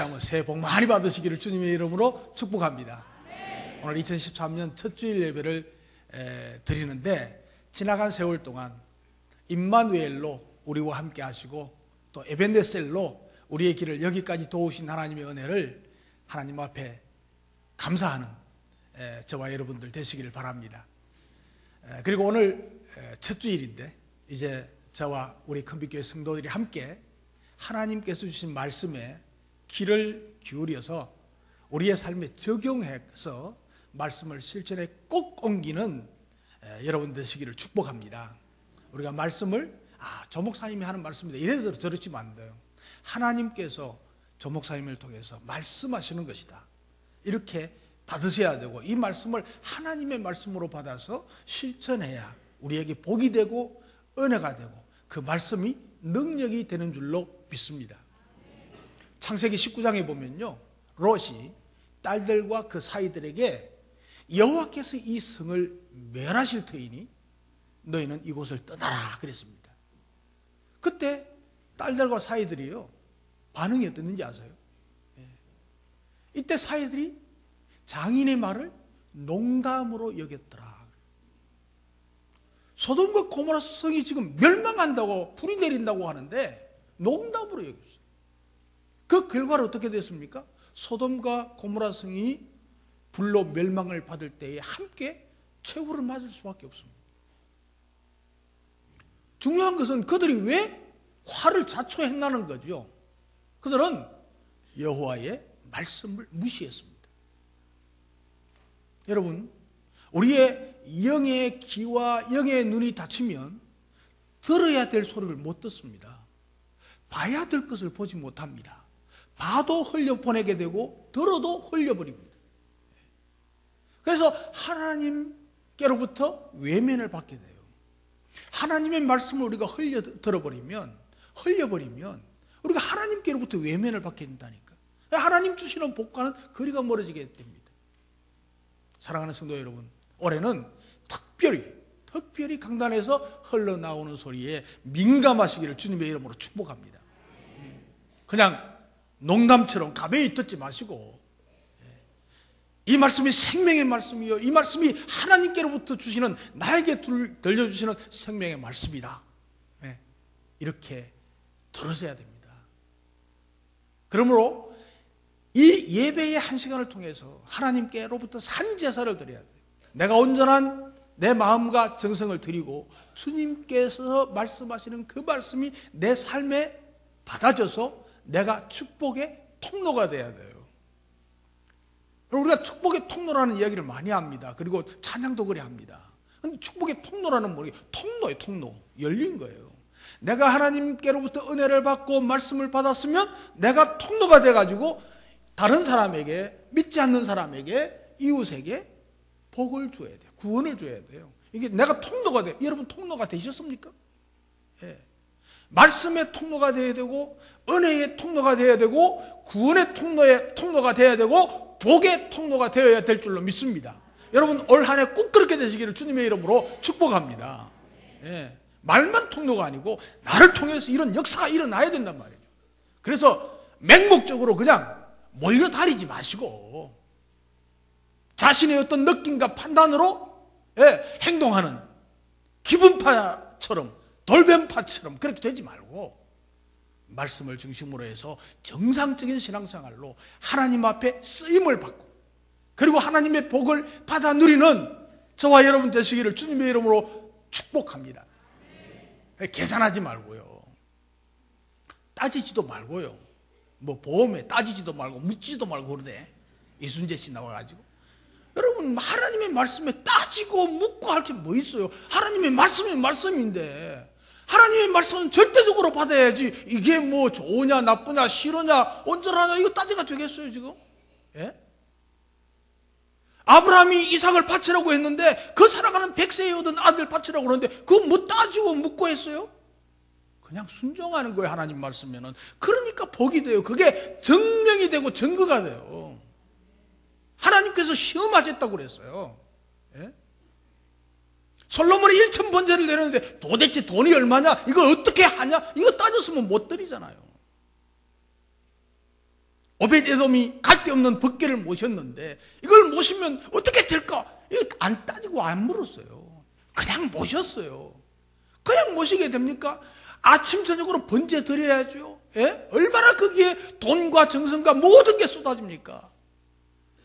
한번 새해 복 많이 받으시기를 주님의 이름으로 축복합니다. 오늘 2013년 첫 주일 예배를 드리는데, 지나간 세월 동안 임마누엘로 우리와 함께 하시고 또 에벤네셀로 우리의 길을 여기까지 도우신 하나님의 은혜를 하나님 앞에 감사하는 저와 여러분들 되시기를 바랍니다. 그리고 오늘 첫 주일인데, 이제 저와 우리 큰빛교회 성도들이 함께 하나님께서 주신 말씀에 귀를 기울여서 우리의 삶에 적용해서 말씀을 실천에 꼭 옮기는 여러분 되시기를 축복합니다. 우리가 말씀을 조 목사님이 하는 말씀이다 이래도 들으시면 안 돼요. 하나님께서 조 목사님을 통해서 말씀하시는 것이다, 이렇게 받으셔야 되고, 이 말씀을 하나님의 말씀으로 받아서 실천해야 우리에게 복이 되고 은혜가 되고 그 말씀이 능력이 되는 줄로 믿습니다. 창세기 19장에 보면요, 롯이 딸들과 그 사이들에게 여호와께서 이 성을 멸하실 터이니 너희는 이곳을 떠나라 그랬습니다. 그때 딸들과 사이들이요, 반응이 어땠는지 아세요? 이때 사이들이 장인의 말을 농담으로 여겼더라. 소돔과 고모라 성이 지금 멸망한다고, 불이 내린다고 하는데 농담으로 여겼어요. 그 결과로 어떻게 됐습니까? 소돔과 고모라 성이 불로 멸망을 받을 때에 함께 최후를 맞을 수밖에 없습니다. 중요한 것은 그들이 왜 화를 자초했나는 거죠. 그들은 여호와의 말씀을 무시했습니다. 여러분, 우리의 영의 귀와 영의 눈이 닫히면 들어야 될 소리를 못 듣습니다. 봐야 될 것을 보지 못합니다. 봐도 흘려보내게 되고 들어도 흘려버립니다. 그래서 하나님께로부터 외면을 받게 돼요. 하나님의 말씀을 우리가 흘려버리면 우리가 하나님께로부터 외면을 받게 된다니까. 하나님 주시는 복과는 거리가 멀어지게 됩니다. 사랑하는 성도 여러분, 올해는 특별히 강단에서 흘러나오는 소리에 민감하시기를 주님의 이름으로 축복합니다. 그냥 농담처럼 가벼이 듣지 마시고, 이 말씀이 생명의 말씀이요, 이 말씀이 하나님께로부터 주시는, 나에게 들려주시는 생명의 말씀이다, 이렇게 들으셔야 됩니다. 그러므로 이 예배의 한 시간을 통해서 하나님께로부터 산제사를 드려야 돼요. 내가 온전한 내 마음과 정성을 드리고 주님께서 말씀하시는 그 말씀이 내 삶에 받아져서 내가 축복의 통로가 돼야 돼요. 우리가 축복의 통로라는 이야기를 많이 합니다. 그리고 찬양도 그래 합니다. 근데 축복의 통로라는 뭐예요? 통로예요, 통로. 열린 거예요. 내가 하나님께로부터 은혜를 받고 말씀을 받았으면 내가 통로가 돼가지고 다른 사람에게, 믿지 않는 사람에게, 이웃에게 복을 줘야 돼요. 구원을 줘야 돼요. 이게 내가 통로가 돼요. 여러분 통로가 되셨습니까? 예. 말씀의 통로가 되어야 되고, 은혜의 통로가 되어야 되고, 구원의 통로가 되어야 되고, 복의 통로가 되어야 될 줄로 믿습니다. 여러분 올 한 해 꼭 그렇게 되시기를 주님의 이름으로 축복합니다. 예. 말만 통로가 아니고 나를 통해서 이런 역사가 일어나야 된단 말이에요. 그래서 맹목적으로 그냥 몰려다니지 마시고 자신의 어떤 느낌과 판단으로 행동하는 기분파처럼, 돌변파처럼 그렇게 되지 말고 말씀을 중심으로 해서 정상적인 신앙생활로 하나님 앞에 쓰임을 받고, 그리고 하나님의 복을 받아 누리는 저와 여러분 되시기를 주님의 이름으로 축복합니다. 계산하지 말고요, 따지지도 말고요, 뭐 보험에 따지지도 말고 묻지도 말고 그러네. 이순재 씨 나와가지고. 여러분 하나님의 말씀에 따지고 묻고 할 게 뭐 있어요? 하나님의 말씀이 말씀인데 하나님의 말씀은 절대적으로 받아야지. 이게 뭐 좋으냐 나쁘냐 싫으냐 온전하냐 이거 따지가 되겠어요 지금? 예? 아브라함이 이삭을 바치라고 했는데 그 살아가는 100세에 얻은 아들 바치라고 그러는데 그거 뭐 따지고 묻고 했어요? 그냥 순종하는 거예요. 하나님 말씀에는. 그러니까 복이 돼요. 그게 증명이 되고 증거가 돼요. 하나님께서 시험하셨다고 그랬어요. 예? 솔로몬이 1,000번제를 내렸는데 도대체 돈이 얼마냐? 이거 어떻게 하냐? 이거 따졌으면 못 드리잖아요. 오벳에돔이 갈 데 없는 벗개를 모셨는데 이걸 모시면 어떻게 될까? 이거 안 따지고 안 물었어요. 그냥 모셨어요. 그냥 모시게 됩니까? 아침 저녁으로 번제 드려야죠. 예? 얼마나 거기에 돈과 정성과 모든 게 쏟아집니까?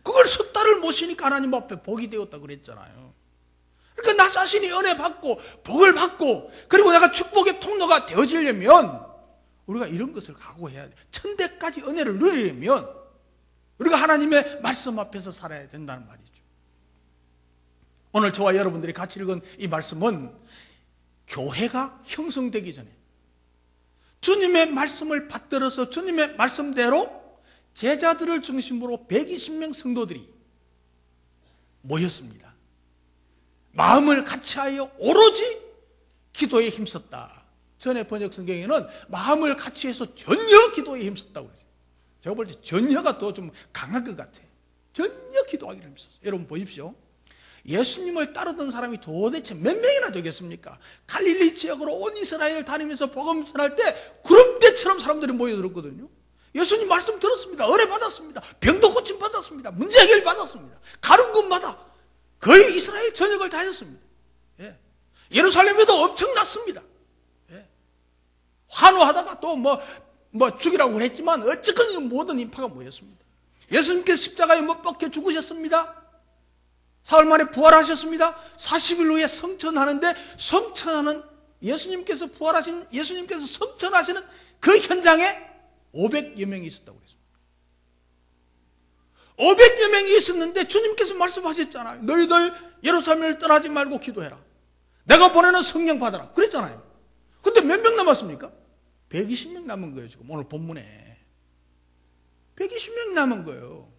그걸 석 달을 모시니까 하나님 앞에 복이 되었다 그랬잖아요. 그러니까 나 자신이 은혜 받고 복을 받고 그리고 내가 축복의 통로가 되어지려면 우리가 이런 것을 각오해야 돼. 천대까지 은혜를 누리려면 우리가 하나님의 말씀 앞에서 살아야 된다는 말이죠. 오늘 저와 여러분들이 같이 읽은 이 말씀은 교회가 형성되기 전에 주님의 말씀을 받들어서 주님의 말씀대로 제자들을 중심으로 120명 성도들이 모였습니다. 마음을 같이하여 오로지 기도에 힘썼다. 전에 번역 성경에는 마음을 같이해서 전혀 기도에 힘썼다고 그래요. 제가 볼 때 전혀가 더 좀 강한 것 같아요. 전혀 기도하기를 힘썼어요. 여러분 보십시오. 예수님을 따르던 사람이 도대체 몇 명이나 되겠습니까? 갈릴리 지역으로 온 이스라엘 다니면서 복음 전할 때 구름대처럼 사람들이 모여들었거든요. 예수님 말씀 들었습니다. 은혜 받았습니다. 병도 고침 받았습니다. 문제 해결 받았습니다. 가는 곳마다 거의 이스라엘 전역을 다녔습니다. 예. 예루살렘에도 엄청났습니다. 예. 환호하다가 또 죽이라고 했지만 어쨌건 모든 인파가 모였습니다. 예수님께서 십자가에 못 박혀 죽으셨습니다. 사흘 만에 부활하셨습니다. 40일 후에 성천하는데 성천하는 예수님께서 성천하시는 그 현장에 500여 명이 있었다고 그랬습니다. 500여 명이 있었는데 주님께서 말씀하셨잖아요. 너희들 예루살렘을 떠나지 말고 기도해라. 내가 보내는 성령 받아라. 그랬잖아요. 근데 몇 명 남았습니까? 120명 남은 거예요. 지금 오늘 본문에 120명 남은 거예요.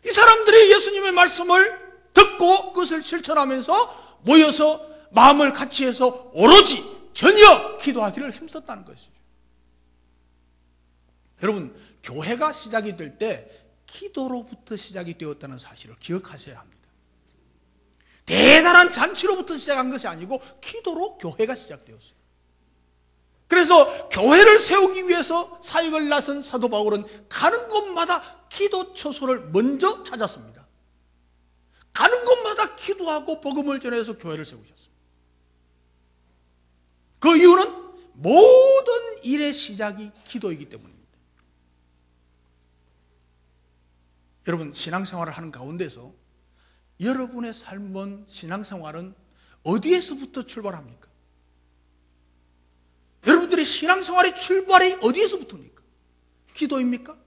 이 사람들이 예수님의 말씀을 듣고 그것을 실천하면서 모여서 마음을 같이 해서 오로지 전혀 기도하기를 힘썼다는 것이죠. 여러분, 교회가 시작이 될 때 기도로부터 시작이 되었다는 사실을 기억하셔야 합니다. 대단한 잔치로부터 시작한 것이 아니고 기도로 교회가 시작되었어요. 그래서 교회를 세우기 위해서 사역을 나선 사도 바울은 가는 곳마다 기도 처소를 먼저 찾았습니다. 가는 곳마다 기도하고 복음을 전해서 교회를 세우셨습니다. 그 이유는 모든 일의 시작이 기도이기 때문입니다. 여러분, 신앙생활을 하는 가운데서 여러분의 삶은 신앙생활은 어디에서부터 출발합니까? 여러분들의 신앙생활의 출발이 어디에서부터입니까? 기도입니까?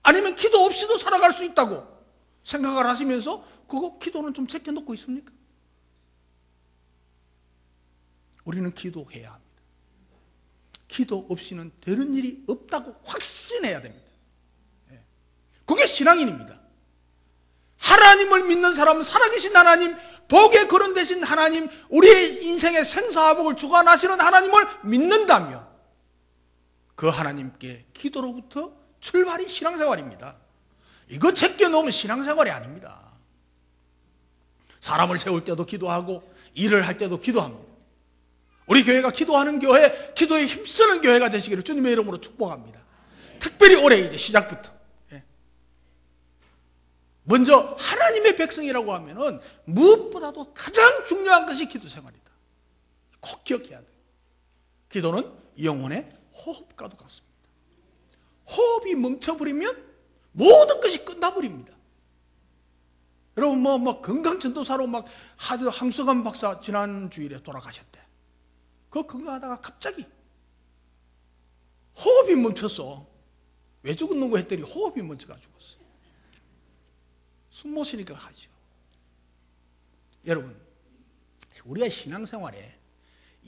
아니면 기도 없이도 살아갈 수 있다고 생각을 하시면서 그거 기도는 좀 제껴놓고 있습니까? 우리는 기도해야 합니다. 기도 없이는 되는 일이 없다고 확신해야 됩니다. 그게 신앙인입니다. 하나님을 믿는 사람은 살아계신 하나님, 복의 근원 되신 하나님, 우리의 인생의 생사화복을 주관하시는 하나님을 믿는다면 그 하나님께 기도로부터 출발이 신앙생활입니다. 이거 제껴놓으면 신앙생활이 아닙니다. 사람을 세울 때도 기도하고 일을 할 때도 기도합니다. 우리 교회가 기도하는 교회, 기도에 힘쓰는 교회가 되시기를 주님의 이름으로 축복합니다. 특별히 올해 이제 시작부터 먼저 하나님의 백성이라고 하면은 무엇보다도 가장 중요한 것이 기도 생활이다. 꼭 기억해야 돼요. 기도는 영혼의 호흡과도 같습니다. 호흡이 멈춰버리면 모든 것이 끝나버립니다. 여러분 건강전도사로 황수관 박사 지난 주일에 돌아가셨대. 그 건강하다가 갑자기 호흡이 멈췄어. 왜 죽었는고 했더니 호흡이 멈춰가지고 죽었어. 숨 못 쉬니까 가죠. 여러분, 우리가 신앙생활에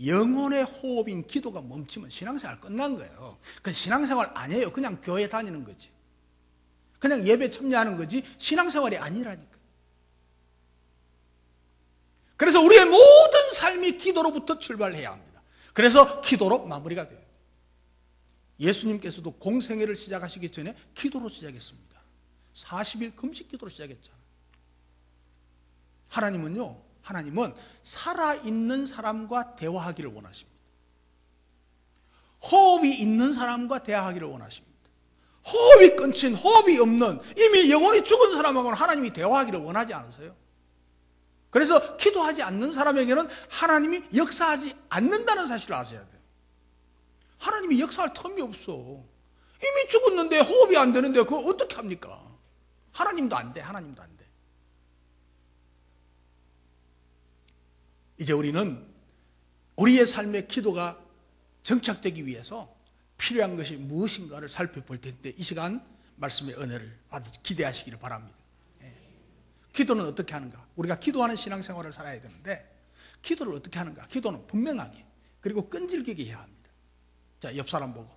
영혼의 호흡인 기도가 멈추면 신앙생활 끝난 거예요. 그건 신앙생활 아니에요. 그냥 교회 다니는 거지. 그냥 예배 참여하는 거지 신앙생활이 아니라니까. 그래서 우리의 모든 삶이 기도로부터 출발해야 합니다. 그래서 기도로 마무리가 돼요. 예수님께서도 공생애를 시작하시기 전에 기도로 시작했습니다. 40일 금식 기도로 시작했잖아요. 하나님은 살아있는 사람과 대화하기를 원하십니다. 호흡이 있는 사람과 대화하기를 원하십니다. 호흡이 끊친, 호흡이 없는, 이미 영혼이 죽은 사람하고는 하나님이 대화하기를 원하지 않으세요. 그래서 기도하지 않는 사람에게는 하나님이 역사하지 않는다는 사실을 아셔야 돼요. 하나님이 역사할 텀이 없어. 이미 죽었는데 호흡이 안 되는데 그거 어떻게 합니까? 하나님도 안 돼. 하나님도 안 돼. 이제 우리는 우리의 삶의 기도가 정착되기 위해서 필요한 것이 무엇인가를 살펴볼 텐데, 이 시간 말씀의 은혜를 기대하시기를 바랍니다. 기도는 어떻게 하는가? 우리가 기도하는 신앙생활을 살아야 되는데, 기도를 어떻게 하는가? 기도는 분명하게 그리고 끈질기게 해야 합니다. 자, 옆 사람 보고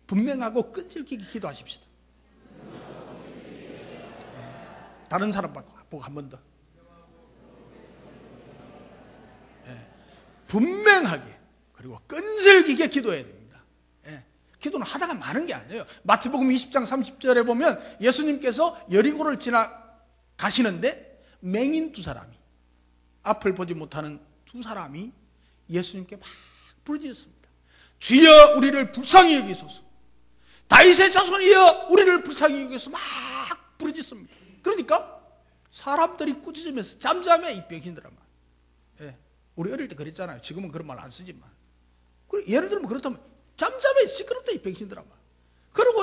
분명하고 끈질기게 기도하십시다. 다른 사람 보고 한 번 더. 분명하게 그리고 끈질기게 기도해야 됩니다. 기도는 하다가 마는 게 아니에요. 마태복음 20장 30절에 보면 예수님께서 여리고를 지나가시는데 맹인 두 사람이, 앞을 보지 못하는 두 사람이 예수님께 막 부르짖었습니다. 주여 우리를 불쌍히 여기소서. 다윗의 자손이여 우리를 불쌍히 여기소서. 막 부르짖습니다. 그러니까 사람들이 꾸짖으면서 잠잠해, 이 병신들아. 우리 어릴 때 그랬잖아요. 지금은 그런 말 안 쓰지만. 예를 들면 그렇다면 잠잠해, 시끄럽다, 이 병신들아. 그러고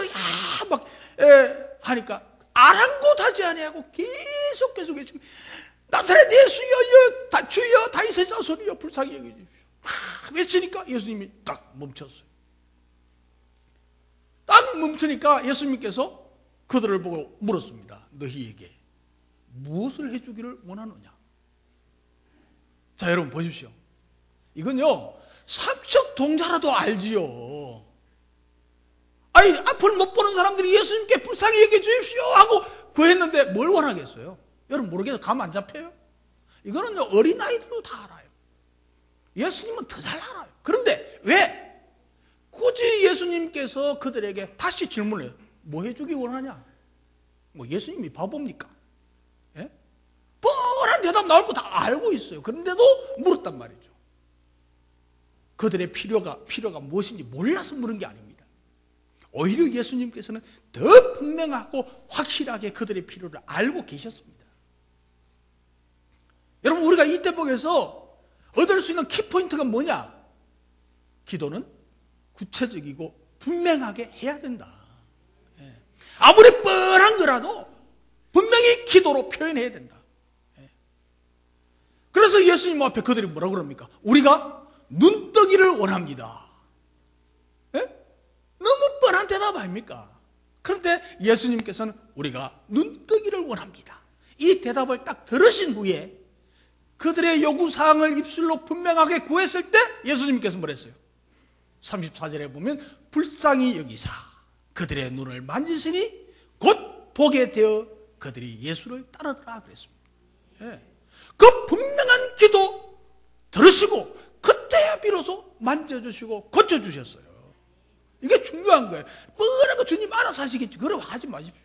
막 하니까 아랑곳하지 아니하고 계속 외치면 나사렛 예수여 주여 다윗의 자손이여 불쌍히 여겨주십시오. 막 외치니까 예수님이 딱 멈췄어요. 딱 멈추니까 예수님께서 그들을 보고 물었습니다. 너희에게 무엇을 해주기를 원하느냐? 자, 여러분 보십시오. 이건요, 삼척 동자라도 알지요. 아니, 앞을 못 보는 사람들이 예수님께 불쌍히 여겨 주십시오 하고 구했는데 뭘 원하겠어요? 여러분 모르겠어요? 감 안 잡혀요? 이거는요, 어린아이들도 다 알아요. 예수님은 더 잘 알아요. 그런데 왜 굳이 예수님께서 그들에게 다시 질문을 해요? 뭐 해주기 원하냐? 뭐 예수님이 바보입니까? 예? 뻔한 대답 나올 거 다 알고 있어요. 그런데도 물었단 말이죠. 그들의 필요가 무엇인지 몰라서 물은 게 아닙니다. 오히려 예수님께서는 더 분명하고 확실하게 그들의 필요를 알고 계셨습니다. 여러분, 우리가 이 대목에서 얻을 수 있는 키포인트가 뭐냐? 기도는 구체적이고 분명하게 해야 된다. 아무리 뻔한 거라도 분명히 기도로 표현해야 된다. 그래서 예수님 앞에 그들이 뭐라고 그럽니까? 우리가 눈뜨기를 원합니다. 너무 뻔한 대답 아닙니까? 그런데 예수님께서는 우리가 눈뜨기를 원합니다. 이 대답을 딱 들으신 후에 그들의 요구사항을 입술로 분명하게 구했을 때 예수님께서 뭐랬어요? 34절에 보면 불쌍히 여기사 그들의 눈을 만지시니 곧 보게 되어 그들이 예수를 따르더라 그랬습니다. 그 분명한 기도 들으시고 그때야 비로소 만져주시고 고쳐주셨어요. 이게 중요한 거예요. 뻔한 거 주님 알아서 하시겠지. 그럼 하지 마십시오.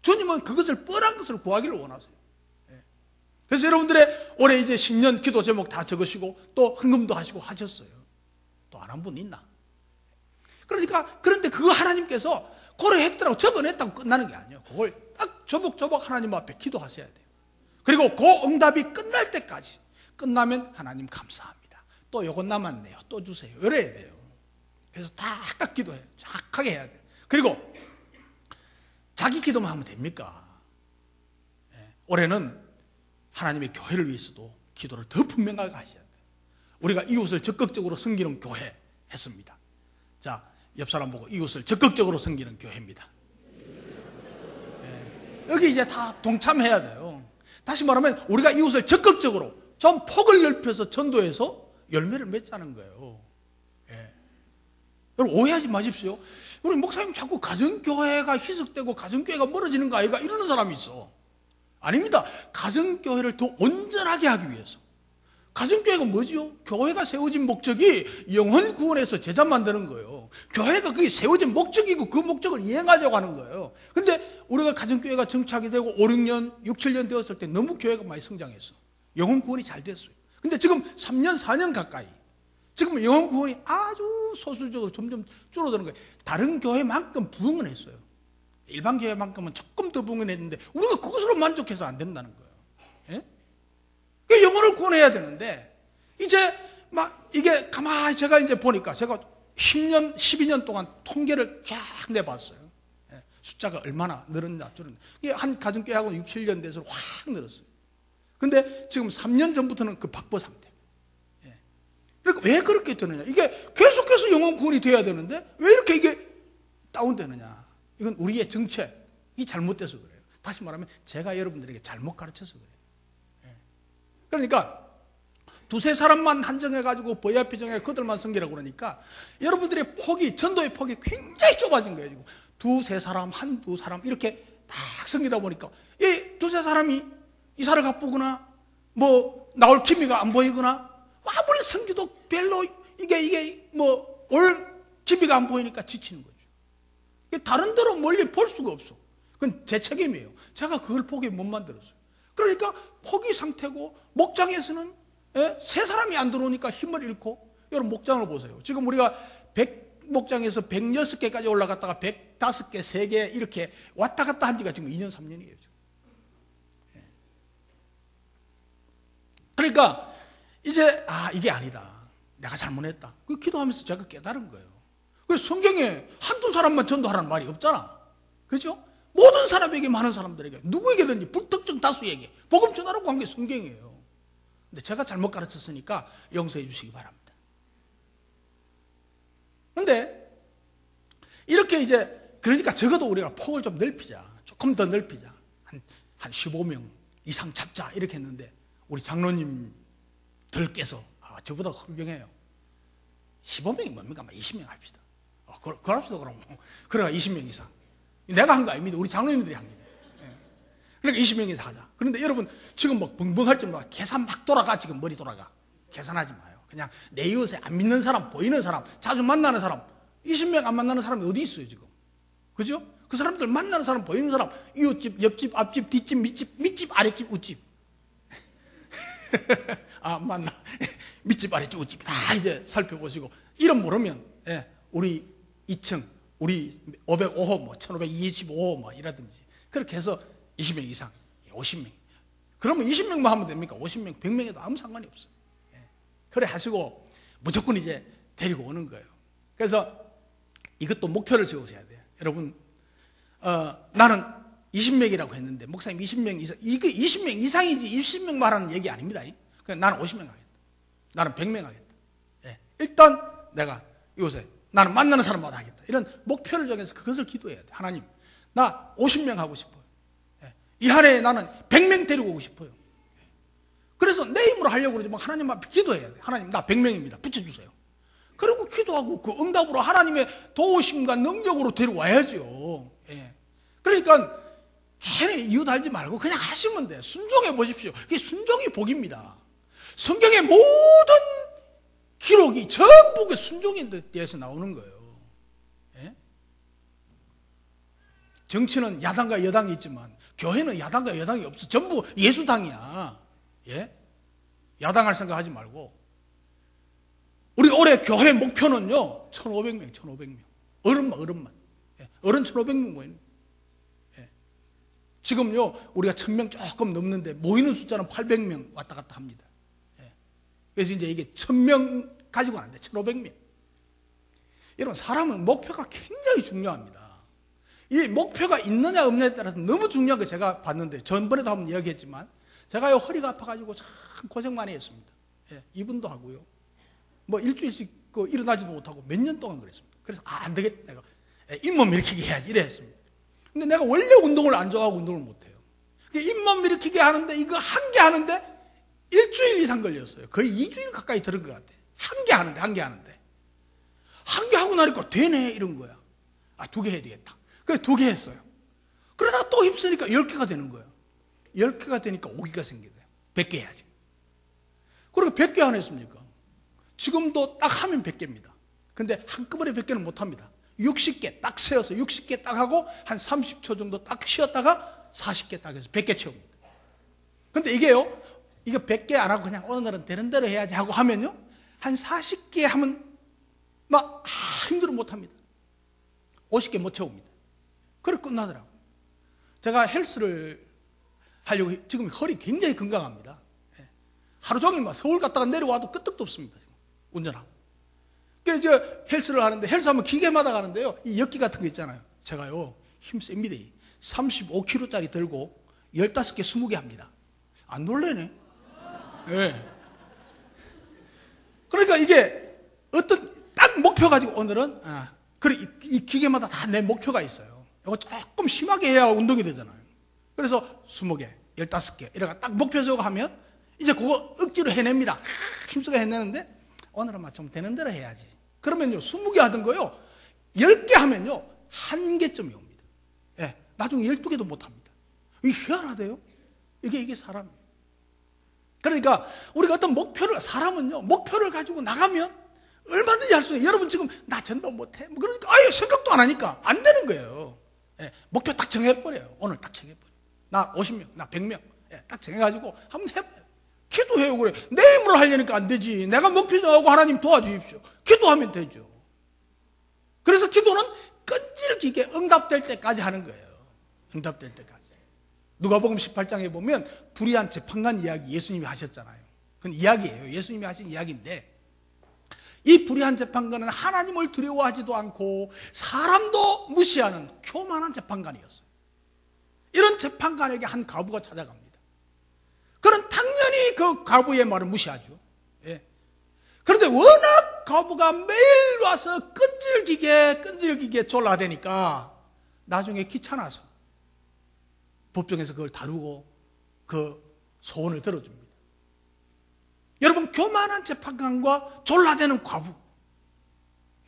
주님은 그것을 뻔한 것을 구하기를 원하세요. 그래서 여러분들의 올해 이제 신년 기도 제목 다 적으시고 또 헌금도 하시고 하셨어요. 또 안 한 분 있나? 그런데 그거 하나님께서 고려했더라고 적어냈다고 끝나는 게 아니에요. 그걸 딱 조목조목 하나님 앞에 기도하셔야 돼요. 그리고 그 응답이 끝날 때까지, 끝나면 하나님 감사합니다, 또 요거 남았네요, 또 주세요, 이래야 돼요. 그래서 다 기도해요. 정확하게 해야 돼요. 그리고 자기 기도만 하면 됩니까? 올해는 하나님의 교회를 위해서도 기도를 더 분명하게 하셔야 돼요. 우리가 이웃을 적극적으로 섬기는 교회 했습니다. 자, 옆 사람 보고 이웃을 적극적으로 섬기는 교회입니다. 여기 이제 다 동참해야 돼요. 다시 말하면 우리가 이웃을 적극적으로 좀 폭을 넓혀서 전도해서 열매를 맺자는 거예요. 여러분 오해하지 마십시오. 우리 목사님 자꾸 가정교회가 희석되고 가정교회가 멀어지는 거 아이가 이러는 사람이 있어. 아닙니다. 가정교회를 더 온전하게 하기 위해서. 가정교회가 뭐지요? 교회가 세워진 목적이 영혼 구원해서 제자 만드는 거예요. 교회가 그게 세워진 목적이고 그 목적을 이행하자고 하는 거예요. 근데 우리가 가정교회가 정착이 되고 5, 6년, 6, 7년 되었을 때 너무 교회가 많이 성장했어. 영혼 구원이 잘 됐어요. 근데 지금 3년, 4년 가까이 지금 영혼 구원이 아주 소수적으로 점점 줄어드는 거예요. 다른 교회만큼 부흥은 했어요. 일반 교회만큼은 조금 더 봉헌했는데 우리가 그것으로 만족해서 안 된다는 거예요. 예? 그 영혼을 구원해야 되는데 이제 막 이게 가만히 제가 이제 보니까 제가 10년, 12년 동안 통계를 쫙 내봤어요. 예? 숫자가 얼마나 늘었냐 줄었냐. 이게 한 가정교회하고 6, 7년 돼서 확 늘었어요. 근데 지금 3년 전부터는 그 박보 상태. 예. 그러니까 왜 그렇게 되느냐? 이게 계속해서 영혼 구원이 돼야 되는데 왜 이렇게 이게 다운되느냐? 이건 우리의 정책이 잘못돼서 그래요. 다시 말하면 제가 여러분들에게 잘못 가르쳐서 그래요. 예. 그러니까 두세 사람만 한정해가지고 VIP 정해 그들만 섬기라고 그러니까 여러분들의 폭이, 전도의 폭이 굉장히 좁아진 거예요. 지금 두세 사람, 한두 사람 이렇게 딱 섬기다 보니까 이 두세 사람이 이사를 가쁘거나 뭐 나올 기미가 안 보이거나 아무리 섬기도 별로 이게 뭐 올 기미가 안 보이니까 지치는 거죠. 다른 데로 멀리 볼 수가 없어. 그건 제 책임이에요. 제가 그걸 포기 못 만들었어요. 그러니까 포기 상태고 목장에서는 세 사람이 안 들어오니까 힘을 잃고 여러분 목장을 보세요. 지금 우리가 100목장에서 106개까지 올라갔다가 105개, 3개 이렇게 왔다 갔다 한 지가 지금 2년, 3년이에요. 그러니까 이제 이게 아니다. 내가 잘못했다. 그 기도하면서 제가 깨달은 거예요. 그래서 성경에 한두 사람만 전도하라는 말이 없잖아. 그렇죠? 모든 사람에게, 많은 사람들에게, 누구에게든지 불특정 다수에게 복음 전하라고 한 게 성경이에요. 근데 제가 잘못 가르쳤으니까 용서해 주시기 바랍니다. 근데 이렇게 이제 그러니까 적어도 우리가 폭을 좀 넓히자. 조금 더 넓히자. 한 15명 이상 잡자 이렇게 했는데 우리 장로님들께서 저보다 훌륭해요. 15명이 뭡니까? 20명 합시다. 그럽시다 그럼. 그래가 20명 이상. 내가 한 거 아닙니다. 우리 장로님들이 한 거예요. 그러니까 20명 이상 하자. 그런데 여러분 지금 막 벙벙할 정도로 계산 막 돌아가. 지금 머리 돌아가. 계산하지 마요. 그냥 내 이웃에 안 믿는 사람, 보이는 사람, 자주 만나는 사람, 20명 안 만나는 사람이 어디 있어요 지금? 그죠? 그 사람들 만나는 사람, 보이는 사람, 이웃집, 옆집, 앞집, 뒷집, 밑집, 아랫집, 웃집. 맞나. 밑집, 아랫집, 웃집 다 이제 살펴보시고 이름 모르면 우리 2층, 우리 505호, 뭐 1525호 뭐 이라든지 그렇게 해서 20명 이상, 50명. 그러면 20명만 하면 됩니까? 50명, 100명에도 아무 상관이 없어요. 그래 하시고 무조건 이제 데리고 오는 거예요. 그래서 이것도 목표를 세우셔야 돼요. 여러분, 나는 20명이라고 했는데 목사님 20명 이상, 이거 20명 이상이지 20명 말하는 얘기 아닙니다. 그냥 나는 50명 하겠다. 나는 100명 하겠다. 일단 내가 요새 나는 만나는 사람마다 하겠다. 이런 목표를 정해서 그것을 기도해야 돼. 하나님, 나 50명 하고 싶어요. 이 한 해에 나는 100명 데리고 오고 싶어요. 그래서 내 힘으로 하려고 그러지만 하나님 앞에 기도해야 돼. 하나님, 나 100명입니다. 붙여주세요. 그리고 기도하고 그 응답으로 하나님의 도우심과 능력으로 데려와야죠. 그러니까 괜히 이유 달지 말고 그냥 하시면 돼. 순종해 보십시오. 이게 순종이 복입니다. 성경의 모든 기록이 전부 그 순종에 대해서 나오는 거예요. 정치는 야당과 여당이 있지만 교회는 야당과 여당이 없어. 전부 예수당이야. 야당할 생각하지 말고. 우리 올해 교회 목표는요 1,500명, 1,500명. 어른만. 어른 1,500명 모이는. 지금요 우리가 1,000명 조금 넘는데 모이는 숫자는 800명 왔다 갔다 합니다. 그래서 이제 이게 1,000명 가지고는 안 돼. 1,500명. 여러분, 사람은 목표가 굉장히 중요합니다. 이 목표가 있느냐 없느냐에 따라서 너무 중요한 거 제가 봤는데 전번에도 한번 이야기했지만 제가요 허리가 아파가지고 참 고생 많이 했습니다. 이분도 하고요. 뭐 일주일씩 일어나지도 못하고 몇 년 동안 그랬습니다. 그래서 안 되겠다. 내가 잇몸 일으키기 해야지 이래 했습니다. 근데 내가 원래 운동을 안 좋아하고 운동을 못해요. 잇몸 일으키기 하는데 이거 한 개 하는데 일주일 이상 걸렸어요. 거의 2주일 가까이 들은 것 같아. 한 개 하는데 한 개 하고 나니까 되네 이런 거야. 2개 해야 되겠다. 그래서 2개 했어요. 그러다가 또 힘쓰니까 10개가 되는 거예요. 10개가 되니까 오기가 생기대요. 100개 해야지. 그리고 100개 안 했습니까? 지금도 딱 하면 100개입니다. 근데 한꺼번에 100개는 못 합니다. 60개 딱 세워서 60개 딱 하고 한 30초 정도 딱 쉬었다가 40개 딱 해서 100개 채웁니다. 근데 이게요, 이거 100개 안 하고 그냥 오늘은 되는 대로 해야지 하고 하면요, 한 40개 하면 막 힘들어 못 합니다. 50개 못 채웁니다. 그래 끝나더라고요. 제가 헬스를 하려고 지금 허리 굉장히 건강합니다. 하루 종일 막 서울 갔다가 내려와도 끄떡도 없습니다. 지금 운전하고. 그래서 이제 헬스를 하는데 헬스하면 기계마다 가는데요. 이 역기 같은 거 있잖아요. 제가요 힘 셉니다. 35kg짜리 들고 15개 20개 합니다. 안 놀래네. 네. 그러니까 이게 어떤 딱 목표 가지고 오늘은 그래 이 기계마다 다 내 목표가 있어요. 이거 조금 심하게 해야 운동이 되잖아요. 그래서 20개, 15개 이래가 딱 목표 세우고 하면 이제 그거 억지로 해냅니다. 힘쓰고 해내는데 오늘은 막 좀 되는 대로 해야지. 그러면요 20개 하던 거요 10개 하면요 1개점이 옵니다. 예, 나중에 12개도 못 합니다. 이게 희한하대요. 이게 사람이에요. 그러니까 우리가 어떤 목표를, 사람은요 목표를 가지고 나가면 얼마든지 할 수 있어요. 여러분 지금 나 전도 못해 그러니까 아예 생각도 안 하니까 안 되는 거예요. 예, 목표 딱 정해버려요. 오늘 딱 정해버려요. 나 50명, 나 100명 딱 정해가지고 한번 해봐요. 기도해요. 그래 내 힘으로 하려니까 안 되지. 내가 목표 정하고 하나님 도와주십시오. 기도하면 되죠. 그래서 기도는 끈질기게 응답될 때까지 하는 거예요. 응답될 때까지. 누가복음 18장에 보면 불의한 재판관 이야기 예수님이 하셨잖아요. 그건 이야기예요. 예수님이 하신 이야기인데 이 불의한 재판관은 하나님을 두려워하지도 않고 사람도 무시하는 교만한 재판관이었어요. 이런 재판관에게 한 과부가 찾아갑니다. 그는 당연히 그 과부의 말을 무시하죠. 예. 그런데 워낙 과부가 매일 와서 끈질기게 졸라대니까 나중에 귀찮아서 법정에서 그걸 다루고 그 소원을 들어줍니다. 여러분 교만한 재판관과 졸라대는 과부,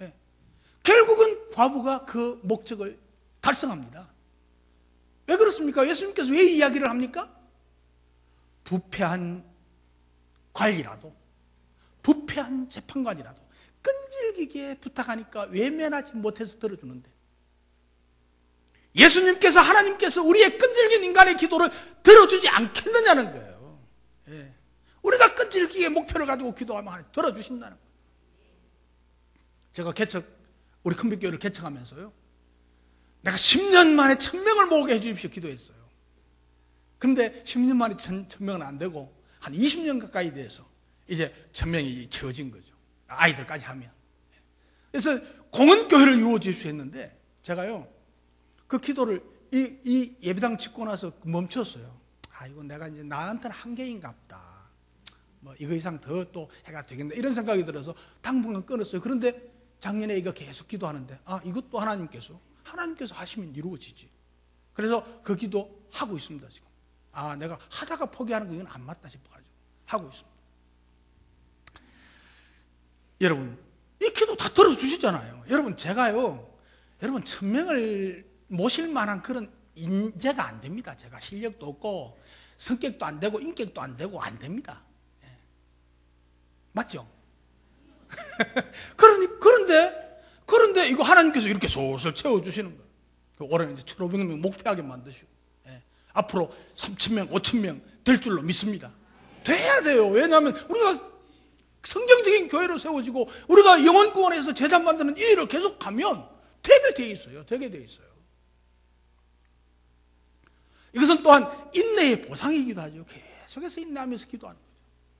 예. 결국은 과부가 그 목적을 달성합니다. 왜 그렇습니까? 예수님께서 왜 이 이야기를 합니까? 부패한 관리라도, 부패한 재판관이라도 끈질기게 부탁하니까 외면하지 못해서 들어주는데 예수님께서, 하나님께서 우리의 끈질긴 인간의 기도를 들어주지 않겠느냐는 거예요. 예. 우리가 끈질기게 목표를 가지고 기도하면 하나님 들어주신다는 거예요. 제가 우리 큰빛교회를 개척하면서요, 내가 10년 만에 1000명을 모으게 해주십시오 기도했어요. 근데 10년 만에 1000명은 안 되고 한 20년 가까이 돼서 이제 1000명이 채워진 거죠. 아이들까지 하면. 그래서 공원교회를 이루어 주십시오 했는데 제가요 그 기도를 이 예배당 짓고 나서 멈췄어요. 이거 내가 이제 나한테는 한계인가 보다. 뭐 이거 이상 더 또 해가 되겠네 이런 생각이 들어서 당분간 끊었어요. 그런데 작년에 이거 계속 기도하는데 이것도 하나님께서 하시면 이루어지지. 그래서 그 기도 하고 있습니다 지금. 내가 하다가 포기하는 거 이건 안 맞다 싶어가지고 하고 있습니다. 여러분 이 기도 다 들어주시잖아요. 여러분 제가요 여러분 1000명을 모실 만한 그런 인재가 안 됩니다. 제가 실력도 없고 성격도 안 되고 인격도 안 되고 안 됩니다. 예. 맞죠? 그런데 이거 하나님께서 이렇게 솔솔 채워주시는 거예요. 올해는 이제 1,500명 목표하게 만드시고 앞으로 3,000명, 5,000명 될 줄로 믿습니다. 돼야 돼요. 왜냐하면 우리가 성경적인 교회로 세워지고 우리가 영혼구원에서 제자 만드는 이 일을 계속하면 되게 돼 있어요. 이것은 또한 인내의 보상이기도 하죠. 계속해서 인내하면서 기도하는 거죠.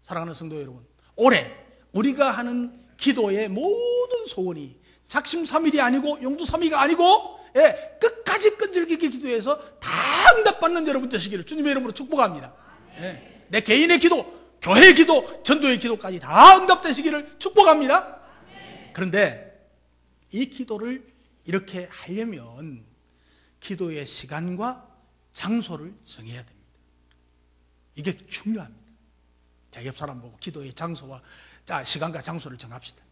사랑하는 성도 여러분, 올해 우리가 하는 기도의 모든 소원이 작심삼일이 아니고 용두삼이가 아니고 끝까지 끈질기게 기도해서 다 응답받는 여러분 되시기를 주님의 이름으로 축복합니다. 내 개인의 기도, 교회의 기도, 전도의 기도까지 다 응답되시기를 축복합니다. 그런데 이 기도를 이렇게 하려면 기도의 시간과 장소를 정해야 됩니다. 이게 중요합니다. 자, 옆 사람 보고 기도의 장소와 시간과 장소를 정합시다.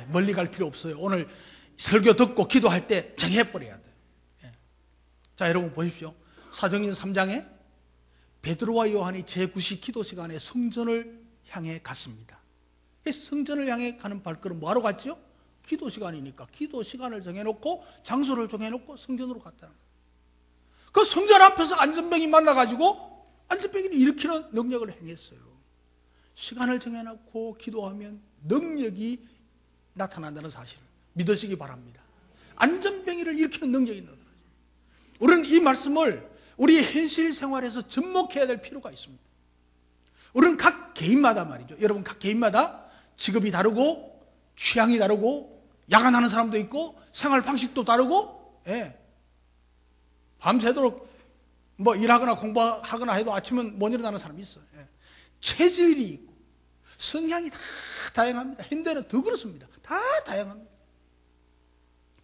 멀리 갈 필요 없어요. 오늘 설교 듣고 기도할 때 정해버려야 돼요. 자, 여러분 보십시오. 사도행전 3장에 베드로와 요한이 제9시 기도 시간에 성전을 향해 갔습니다. 성전을 향해 가는 발걸음 뭐하러 갔죠? 기도 시간이니까 기도 시간을 정해놓고 장소를 정해놓고 성전으로 갔다는 거예요. 그 성전 앞에서 안전병이 만나가지고 안전병이 일으키는 능력을 행했어요. 시간을 정해놓고 기도하면 능력이 나타난다는 사실을 믿으시기 바랍니다. 안전병이를 일으키는 능력이 있는 거예요. 우리는 이 말씀을 우리 현실 생활에서 접목해야 될 필요가 있습니다. 우리는 각 개인마다 말이죠. 여러분, 각 개인마다 직업이 다르고 취향이 다르고 야간하는 사람도 있고 생활 방식도 다르고, 예. 밤새도록 뭐 일하거나 공부하거나 해도 아침은 못 일어나는 사람이 있어요. 예. 체질이 있고 성향이 다 다양합니다. 현대는 더 그렇습니다. 다 다양합니다.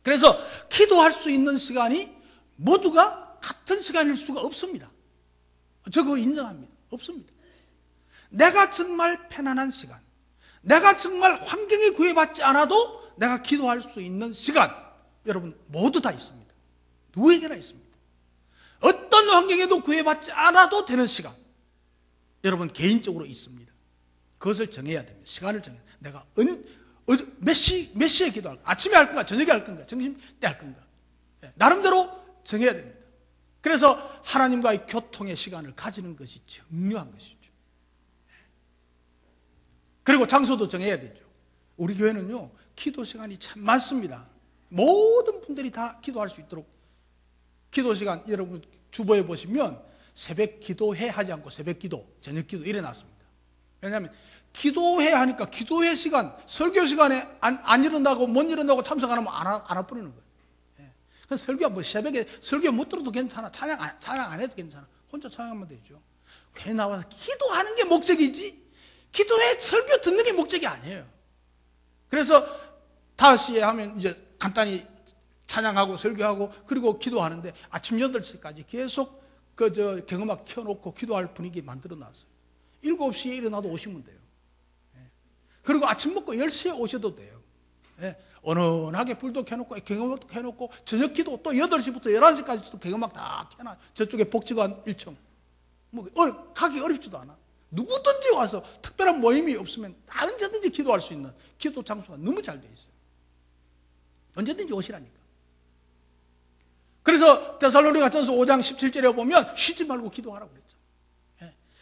그래서 기도할 수 있는 시간이 모두가 같은 시간일 수가 없습니다. 저 그거 인정합니다. 없습니다. 내가 정말 편안한 시간, 내가 정말 환경에 구애받지 않아도 내가 기도할 수 있는 시간, 여러분 모두 다 있습니다. 누구에게나 있습니다. 어떤 환경에도 구애받지 않아도 되는 시간, 여러분 개인적으로 있습니다. 그것을 정해야 됩니다. 시간을 정해야 됩니다. 내가 몇 시에 기도할까? 아침에 할 건가? 저녁에 할 건가? 점심 때 할 건가? 나름대로 정해야 됩니다. 그래서 하나님과의 교통의 시간을 가지는 것이 중요한 것이죠. 그리고 장소도 정해야 되죠. 우리 교회는요, 기도 시간이 참 많습니다. 모든 분들이 다 기도할 수 있도록 기도 시간, 여러분 주보에 보시면 새벽 기도회 하지 않고 새벽 기도, 저녁 기도 이래 놨습니다. 왜냐하면 기도회 하니까 기도회 시간, 설교 시간에 안 일어나고 못 일어나고 참석 안 하면 안 와버리는 거예요. 예. 그래서 설교 뭐 새벽에 설교 못 들어도 괜찮아. 찬양 안 해도 괜찮아. 혼자 찬양하면 되죠. 교회 나와서 기도하는 게 목적이지 기도회 설교 듣는 게 목적이 아니에요. 그래서 5시에 하면 이제 간단히 찬양하고 설교하고 그리고 기도하는데 아침 8시까지 계속 경음악 켜놓고 기도할 분위기 만들어 놨어요. 7시에 일어나도 오시면 돼요. 그리고 아침 먹고 10시에 오셔도 돼요. 은은하게 불도 켜놓고 경음악도 켜놓고 저녁 기도 또 8시부터 11시까지 또 경음악 다 켜놔. 저쪽에 복지관 1층. 뭐 가기 어렵지도 않아. 누구든지 와서 특별한 모임이 없으면 언제든지 기도할 수 있는 기도 장소가 너무 잘 돼 있어요. 언제든지 오시라니까. 그래서 데살로니가전서 5장 17절에 보면 쉬지 말고 기도하라고 그랬죠.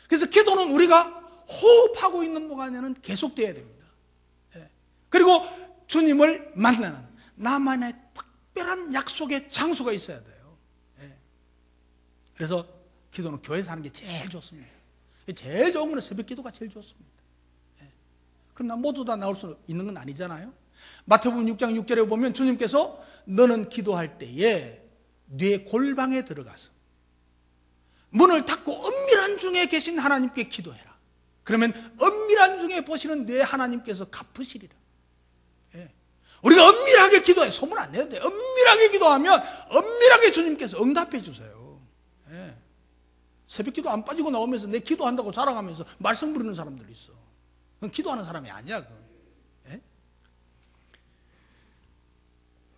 그래서 기도는 우리가 호흡하고 있는 동안에는 계속돼야 됩니다. 그리고 주님을 만나는 나만의 특별한 약속의 장소가 있어야 돼요. 그래서 기도는 교회에서 하는 게 제일 좋습니다. 제일 좋은 건 새벽 기도가 제일 좋습니다. 그러나 모두 다 나올 수 있는 건 아니잖아요. 마태복음 6장 6절에 보면 주님께서 너는 기도할 때에 네 골방에 들어가서 문을 닫고 은밀한 중에 계신 하나님께 기도해라. 그러면 은밀한 중에 보시는 내 하나님께서 갚으시리라. 우리가 은밀하게 기도해. 소문 안 내도 돼. 은밀하게 기도하면 은밀하게 주님께서 응답해 주세요. 새벽 기도 안 빠지고 나오면서 내 기도한다고 자랑하면서 말씀 부르는 사람들이 있어. 그건 기도하는 사람이 아니야. 그건.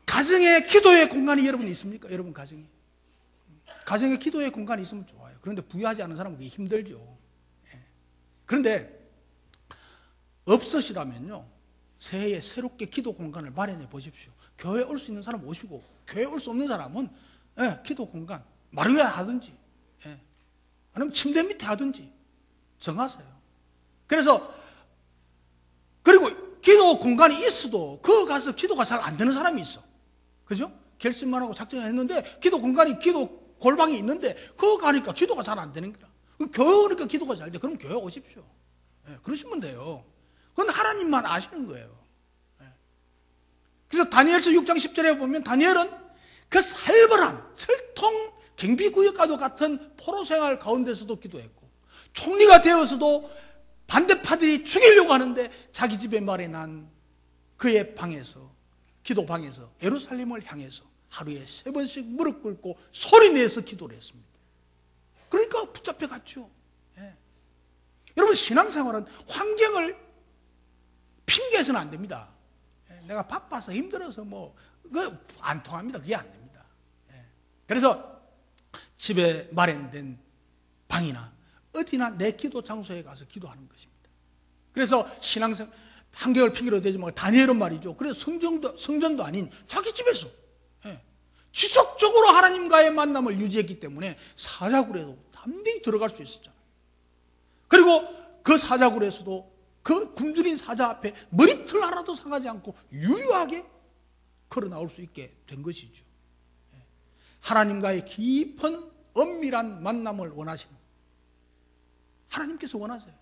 가정에 기도의 공간이 여러분 있습니까? 여러분 가정에 기도의 공간이 있으면 좋아요. 그런데 부유하지 않은 사람은 그게 힘들죠. 그런데 없으시다면요, 새해에 새롭게 기도 공간을 마련해 보십시오. 교회에 올 수 있는 사람 오시고, 교회에 올 수 없는 사람은 기도 공간 마루에 하든지 아니면 침대 밑에 하든지 정하세요. 그리고 기도 공간이 있어도 그 가서 기도가 잘 안 되는 사람이 있어. 그죠? 결심만 하고 작정을 했는데 기도 공간이 기도 골방이 있는데 그거 가니까 기도가 잘 안 되는 거야. 교회 오니까 기도가 잘 돼. 그럼 교회 오십시오. 그러시면 돼요. 그건 하나님만 아시는 거예요. 그래서 다니엘서 6장 10절에 보면 다니엘은 그 살벌한 철통 경비구역과도 같은 포로 생활 가운데서도 기도했고 총리가 되어서도 반대파들이 죽이려고 하는데 자기 집에 마련한 그의 방에서 기도방에서 예루살렘을 향해서 하루에 3번씩 무릎 꿇고 소리내서 기도를 했습니다. 그러니까 붙잡혀 갔죠. 여러분 신앙생활은 환경을 핑계해서는 안 됩니다. 내가 바빠서 힘들어서 그거 안 통합니다. 그게 안 됩니다. 그래서 집에 마련된 방이나 어디나 내 기도 장소에 가서 기도하는 것입니다. 그래서 신앙생활 환경을 핑계로 대지 말고 다니엘은 말이죠. 그래서 성전도 아닌 자기 집에서 지속적으로 하나님과의 만남을 유지했기 때문에 사자굴에도 담대히 들어갈 수 있었잖아요. 그리고 그 사자굴에서도 그 굶주린 사자 앞에 머리털 하나도 상하지 않고 유유하게 걸어 나올 수 있게 된 것이죠. 하나님과의 깊은 엄밀한 만남을 원하시는, 하나님께서 원하세요.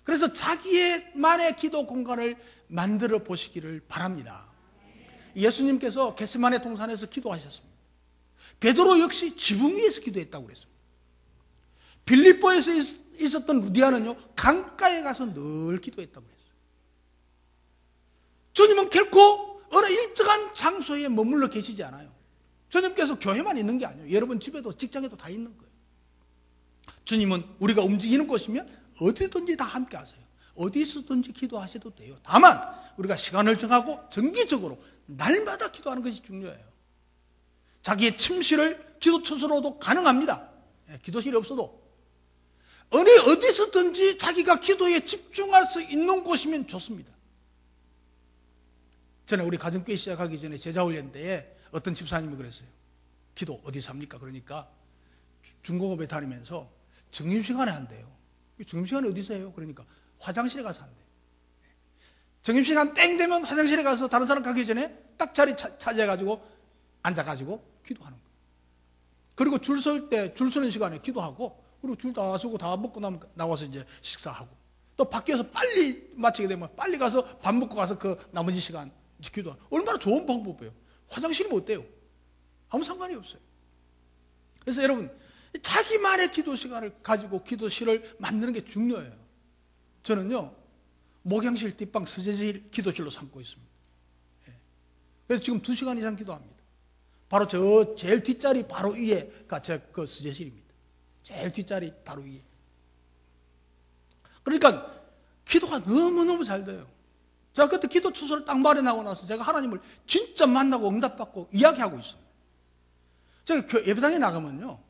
그래서 자기만의 기도 공간을 만들어 보시기를 바랍니다. 예수님께서 겟세마네 동산에서 기도하셨습니다. 베드로 역시 지붕 위에서 기도했다고 그랬습니다. 빌립보에서 있었던 루디아는요, 강가에 가서 늘 기도했다고 그랬어요. 주님은 결코 어느 일정한 장소에 머물러 계시지 않아요. 주님께서 교회만 있는 게 아니에요. 여러분 집에도 직장에도 다 있는 거예요. 주님은 우리가 움직이는 곳이면 어디든지 다 함께 하세요. 어디서든지 기도하셔도 돼요. 다만 우리가 시간을 정하고 정기적으로 날마다 기도하는 것이 중요해요. 자기의 침실을 기도처소로도 가능합니다. 기도실이 없어도 어디서든지 자기가 기도에 집중할 수 있는 곳이면 좋습니다. 전에 우리 가정교회 시작하기 전에 제자훈련 때에 어떤 집사님이 그랬어요. 기도 어디서 합니까? 그러니까 중공업에 다니면서 점심시간에 한대요. 점심시간에 어디서 해요? 그러니까 화장실에 가서 한대요. 점심시간 땡 되면 화장실에 가서 다른 사람 가기 전에 딱 자리 차지해가지고 앉아가지고 기도하는 거예요. 그리고 줄 서는 시간에 기도하고, 그리고 줄 다 서고 다 먹고 나면 나와서 이제 식사하고, 또 밖에서 빨리 마치게 되면 빨리 가서 밥 먹고 가서 그 나머지 시간 기도하고. 얼마나 좋은 방법이에요. 화장실이 뭐 어때요? 아무 상관이 없어요. 그래서 여러분, 자기만의 기도 시간을 가지고 기도실을 만드는 게 중요해요. 저는요, 목양실 뒷방 서재실 기도실로 삼고 있습니다. 그래서 지금 2시간 이상 기도합니다. 바로 저 제일 뒷자리 바로 위에가 제 그 서재실입니다. 제일 뒷자리 바로 위에. 그러니까 기도가 너무너무 잘 돼요. 제가 그때 기도 처소를 딱 마련하고 나서 제가 하나님을 진짜 만나고 응답받고 이야기하고 있어요. 제가 예배당에 나가면요,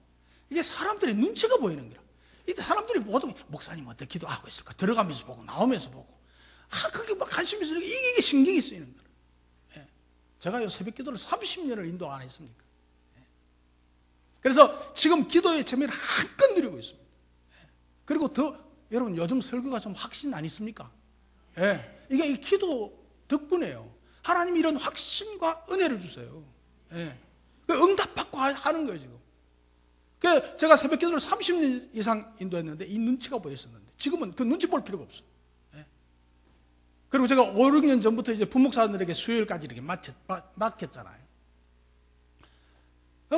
이게 사람들의 눈치가 보이는 거야. 이때 사람들이 보통 목사님 어떻게 기도하고 있을까? 들어가면서 보고 나오면서 보고, 그게 막 관심이 있으니까 이게 신경이 쓰이는 거예요. 제가 요 새벽 기도를 30년을 인도 안 했습니까? 그래서 지금 기도의 재미를 한껏 누리고 있습니다. 그리고 여러분 요즘 설교가 좀 확신 안 있습니까? 이게 이 기도 덕분에요. 하나님이 이런 확신과 은혜를 주세요. 응답받고 하는 거예요, 지금. 그래서 제가 새벽 기도를 30년 이상 인도했는데 이 눈치가 보였었는데 지금은 그 눈치 볼 필요가 없어요. 그리고 제가 5, 6년 전부터 이제 부목사들에게 수요일까지 이렇게 맡겼잖아요.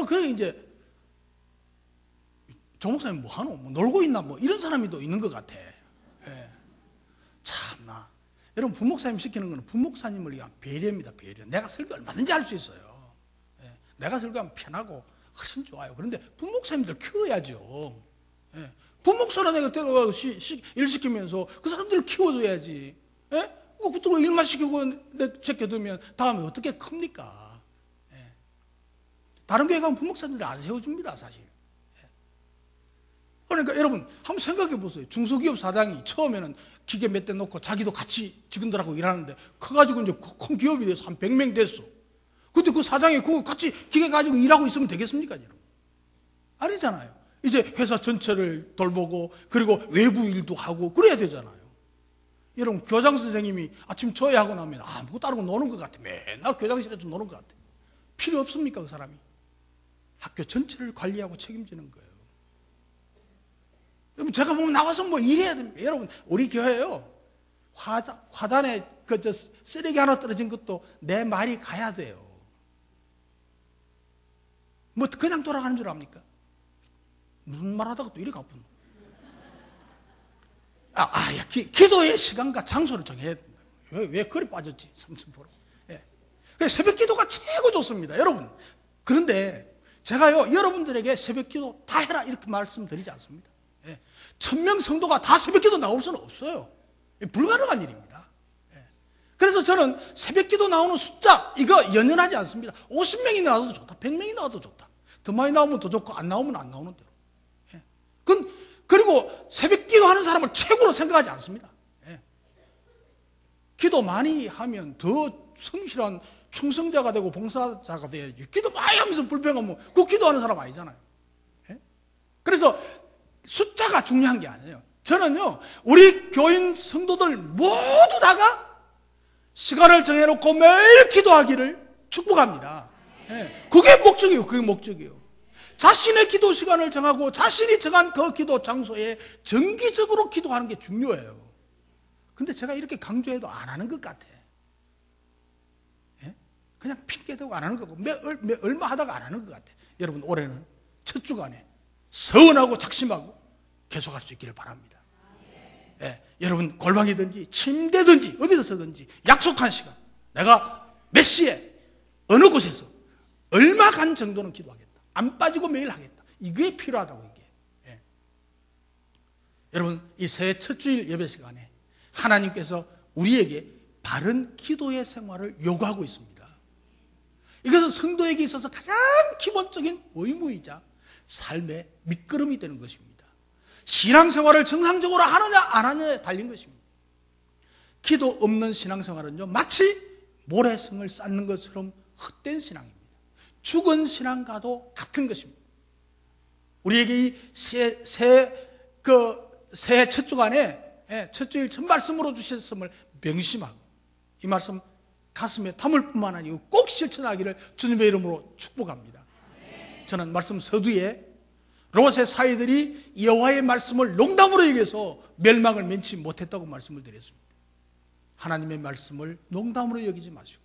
그래 이제 조 목사님 뭐 하노? 뭐 놀고 있나? 뭐 이런 사람이 또 있는 것 같아. 참나. 여러분 부목사님 시키는 거는 부목사님을 위한 배려입니다. 배려. 내가 설교 얼마든지 할 수 있어요. 내가 설교하면 편하고 훨씬 좋아요. 그런데 부목사님들 키워야죠. 부목사라 내가 일 시키면서 그 사람들을 키워줘야지. 그것도 일만 시키고 제껴두면 다음에 어떻게 큽니까? 다른 교회 가면 부목사님들 안 세워줍니다, 사실. 그러니까 여러분 한번 생각해 보세요. 중소기업 사장이 처음에는 기계 몇 대 놓고 자기도 같이 직원들하고 일하는데 커가지고 이제 큰 기업이 돼서 한 100명 됐어. 근데 그 사장이 그거 같이 기계 가지고 일하고 있으면 되겠습니까, 여러분? 아니잖아요. 이제 회사 전체를 돌보고 그리고 외부 일도 하고 그래야 되잖아요. 여러분 교장 선생님이 아침 조회하고 나면 아무것도 안 하고 노는 것 같아. 맨날 교장실에서 노는 것 같아. 필요 없습니까, 그 사람이? 학교 전체를 관리하고 책임지는 거예요. 여러분 제가 보면 나와서 뭐 일해야 됩니다. 여러분 우리 교회요, 화단에 쓰레기 하나 떨어진 것도 내 말이 가야 돼요. 뭐 그냥 돌아가는 줄 압니까? 무슨 말하다가 또 이리 가뿐. 기도의 시간과 장소를 정해야 된다. 왜 그리 빠졌지? 삼천포로. 그래서 새벽 기도가 최고 좋습니다, 여러분. 그런데 제가요 여러분들에게 새벽 기도 다 해라 이렇게 말씀드리지 않습니다. 1000명 성도가 다 새벽 기도 나올 수는 없어요. 불가능한 일입니다. 그래서 저는 새벽 기도 나오는 숫자 이거 연연하지 않습니다. 50명이 나와도 좋다, 100명이 나와도 좋다. 더 많이 나오면 더 좋고 안 나오면 안 나오는 대로. 그리고 새벽 기도하는 사람을 최고로 생각하지 않습니다. 기도 많이 하면 더 성실한 충성자가 되고 봉사자가 돼야지. 기도 많이 하면서 불평하면 그 기도하는 사람 아니잖아요. 그래서 숫자가 중요한 게 아니에요. 저는요 우리 교인 성도들 모두 다가 시간을 정해놓고 매일 기도하기를 축복합니다. 예, 그게 목적이에요. 그게 목적이에요. 자신의 기도 시간을 정하고 자신이 정한 그 기도 장소에 정기적으로 기도하는 게 중요해요. 근데 제가 이렇게 강조해도 안 하는 것 같아. 예? 그냥 핑계대고 안 하는 거고 얼마 하다가 안 하는 것 같아. 여러분 올해는 첫 주간에 서운하고 작심하고 계속할 수 있기를 바랍니다. 예, 여러분 골방이든지 침대든지 어디서든지 약속한 시간, 내가 몇 시에 어느 곳에서 얼마간 정도는 기도하겠다. 안 빠지고 매일 하겠다. 이게 필요하다고 이게. 예. 여러분 이 새해 첫 주일 예배 시간에 하나님께서 우리에게 바른 기도의 생활을 요구하고 있습니다. 이것은 성도에게 있어서 가장 기본적인 의무이자 삶의 밑거름이 되는 것입니다. 신앙생활을 정상적으로 하느냐 안 하느냐에 달린 것입니다. 기도 없는 신앙생활은요 마치 모래성을 쌓는 것처럼 헛된 신앙입니다. 죽은 신앙과도 같은 것입니다. 우리에게 이 새해 첫 주간에 첫 주일 첫 말씀으로 주셨음을 명심하고 이 말씀 가슴에 담을 뿐만 아니고 꼭 실천하기를 주님의 이름으로 축복합니다. 저는 말씀 서두에 롯의 사이들이 여호와의 말씀을 농담으로 여겨서 멸망을 면치 못했다고 말씀을 드렸습니다. 하나님의 말씀을 농담으로 여기지 마시고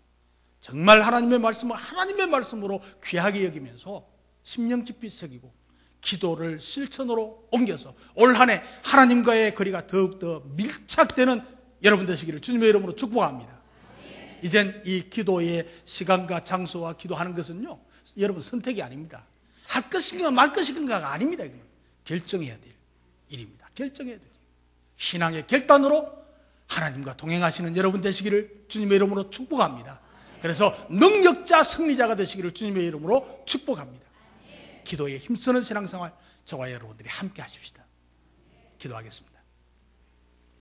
정말 하나님의 말씀을 하나님의 말씀으로 귀하게 여기면서 심령 깊이 새기고 기도를 실천으로 옮겨서 올 한 해 하나님과의 거리가 더욱더 밀착되는 여러분 되시기를 주님의 이름으로 축복합니다. 이젠 이 기도의 시간과 장소와 기도하는 것은요 여러분 선택이 아닙니다. 할 것인가 말 것인가가 아닙니다. 이건 결정해야 될 일입니다. 결정해야 될 일. 신앙의 결단으로 하나님과 동행하시는 여러분 되시기를 주님의 이름으로 축복합니다. 그래서 능력자 승리자가 되시기를 주님의 이름으로 축복합니다. 기도에 힘쓰는 신앙생활 저와 여러분들이 함께 하십시다. 기도하겠습니다.